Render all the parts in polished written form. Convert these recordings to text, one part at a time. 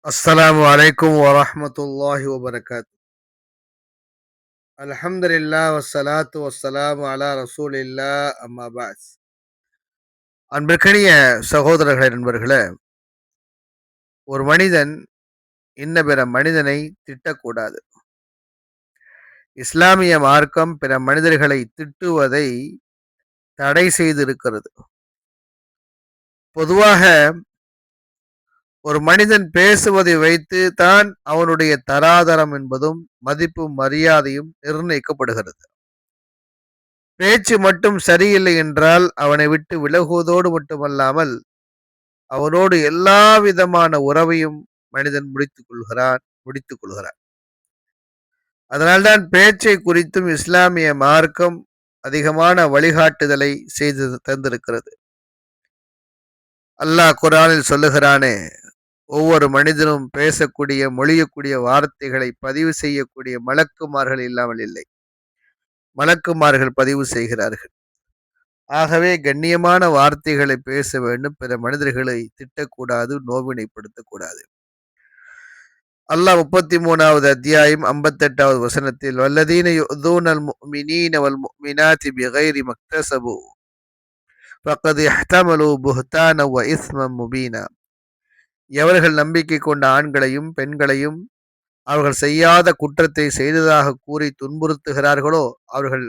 அஸ்ஸலாமு அலைக்கும் வரஹ்மத்துல்லாஹி வபரகாத். அல்ஹம்துலில்லாஹ் வஸ்ஸலாத்து வஸ்ஸலாமு அலா ரசூலில்லாஹ் அம்மா பஅத். அன்பிற்கினிய சகோதரர்களே, நண்பர்களே, ஒரு மனிதன் இன்ன பிற மனிதனை திட்டக்கூடாது. இஸ்லாமிய மார்க்கம் பிற மனிதர்களை திட்டுவதை தடை செய்திருக்கிறது. பொதுவாக ஒரு மனிதன் பேசுவதை வைத்து தான் அவனுடைய தராதரம் என்பதும் மதிப்பும் மரியாதையும் நிர்ணயிக்கப்படுகிறது. பேச்சு மட்டும் சரியில்லை என்றால் அவனை விட்டு விலகுவதோடு மட்டுமல்லாமல் அவனோடு எல்லா விதமான உறவையும் மனிதன் முடித்துக் கொள்கிறான். அதனால்தான் பேச்சை குறித்தும் இஸ்லாமிய மார்க்கம் அதிகமான வழிகாட்டுதலை செய்து தந்திருக்கிறது. அல்லாஹ் குர்ஆனில் சொல்லுகிறானே, ஒவ்வொரு மனிதனும் பேசக்கூடிய மொழியக்கூடிய வார்த்தைகளை பதிவு செய்யக்கூடிய மலக்குமார்கள் இல்லாமல் இல்லை. மலக்குமார்கள் பதிவு செய்கிறார்கள். ஆகவே கண்ணியமான வார்த்தைகளை பேச வேண்டும். பிற மனிதர்களை திட்டக்கூடாது, நோவினைப்படுத்தக்கூடாது. அல்லாஹ் 33வது அத்தியாயம் 58வது வசனத்தில், வல்லதீன யுதூனல் முஃமினீன வல் முஃமினாத்தி பிகைரி மக்தஸபு ஃபக்கத் இஹ்தமலு புஹ்தான வ இஸ்மம் முபீனா. எவர்கள் நம்பிக்கை கொண்ட ஆண்களையும் பெண்களையும் அவர்கள் செய்யாத குற்றத்தை செய்ததாக கூறி துன்புறுத்துகிறார்களோ அவர்கள்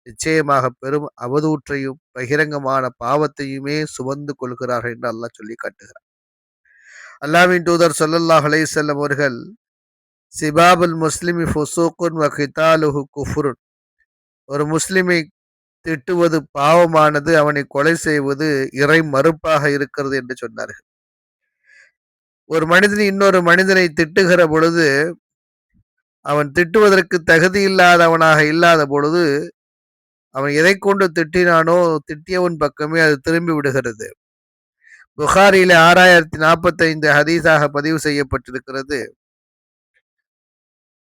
நிச்சயமாக பெரும் அவதூற்றையும் பகிரங்கமான பாவத்தையுமே சுமந்து கொள்கிறார்கள் என்று அல்லாஹ் சொல்லி காட்டுகிறார். அல்லாஹ்வின் தூதர் ஸல்லல்லாஹு அலைஹி வஸல்லம் அவர்கள், சிபாபுல் முஸ்லிமி ஃபுசூக்குன் வ கிதாலுஹு குஃப்ருன், ஒரு முஸ்லிமை திட்டுவது பாவமானது, அவனை கொலை செய்வது இறை மறுப்பாக இருக்கிறது என்று சொன்னார்கள். ஒரு மனிதன் இன்னொரு மனிதனை திட்டுகிற பொழுது அவன் திட்டுவதற்கு தகுதி இல்லாத பொழுது அவன் எதை கொண்டு திட்டினானோ திட்டியவன் பக்கமே அது திரும்பி விடுகிறது. புகாரியில 6045 ஹதீஸாக பதிவு செய்யப்பட்டிருக்கிறது.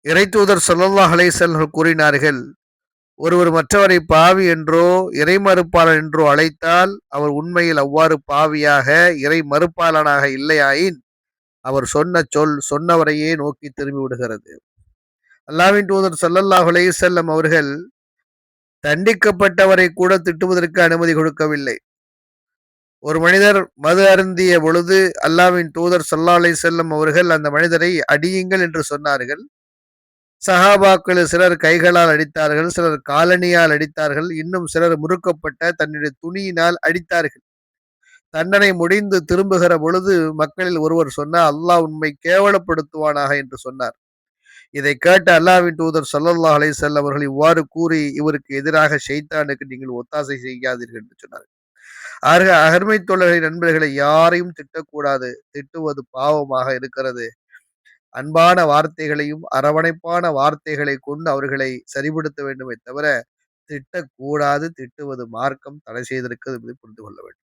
இறைத்தூதர் ஸல்லல்லாஹு அலைஹி வஸல்லம் கூறினார்கள், ஒருவர் மற்றவரை பாவி என்றோ இறை மறுப்பாளர் என்றோ அழைத்தால் அவர் உண்மையில் அவ்வாறு பாவியாக இறை மறுப்பாளனாக இல்லையாயின் அவர் சொன்ன சொல் சொன்னவரையே நோக்கி திரும்பி விடுகிறது. அல்லாஹ்வின் தூதர் ஸல்லல்லாஹு அலைஹி வஸல்லம் அவர்கள் தண்டிக்கப்பட்டவரை கூட திட்டுவதற்கு அனுமதி கொடுக்கவில்லை. ஒரு மனிதர் மது அருந்திய பொழுது அல்லாஹ்வின் தூதர் ஸல்லல்லாஹு அலைஹி வஸல்லம் அவர்கள் அந்த மனிதரை அடியுங்கள் என்று சொன்னார்கள். சஹாபாக்கள் சிலர் கைகளால் அடித்தார்கள், சிலர் காலணியால் அடித்தார்கள், இன்னும் சிலர் முறுக்கப்பட்ட தன்னுடைய துணியினால் அடித்தார்கள். தண்டனை முடிந்து திரும்புகிற பொழுது மக்களில் ஒருவர் சொன்னார், அல்லாஹ் உண்மை கேவலப்படுத்துவானாக என்று சொன்னார். இதை கேட்ட அல்லாஹ்வின் தூதர் ஸல்லல்லாஹு அலைஹி வஸல்லம் அவர்கள் இவ்வாறு கூறி, இவருக்கு எதிராக ஷைத்தானுக்கு நீங்கள் ஒத்தாசை செய்யாதீர்கள் என்று சொன்னார்கள். ஆக அருமை தோழர்களை, நண்பர்களை, யாரையும் திட்டக்கூடாது. திட்டுவது பாவமாக இருக்கிறது. அன்பான வார்த்தைகளையும் அரவணைப்பான வார்த்தைகளை கொண்டு அவர்களை சரிபடுத்த வேண்டுமே தவிர திட்டக்கூடாது. திட்டுவது மார்க்கம் தடை செய்திருக்கிறது என்பதை புரிந்து கொள்ள வேண்டும்.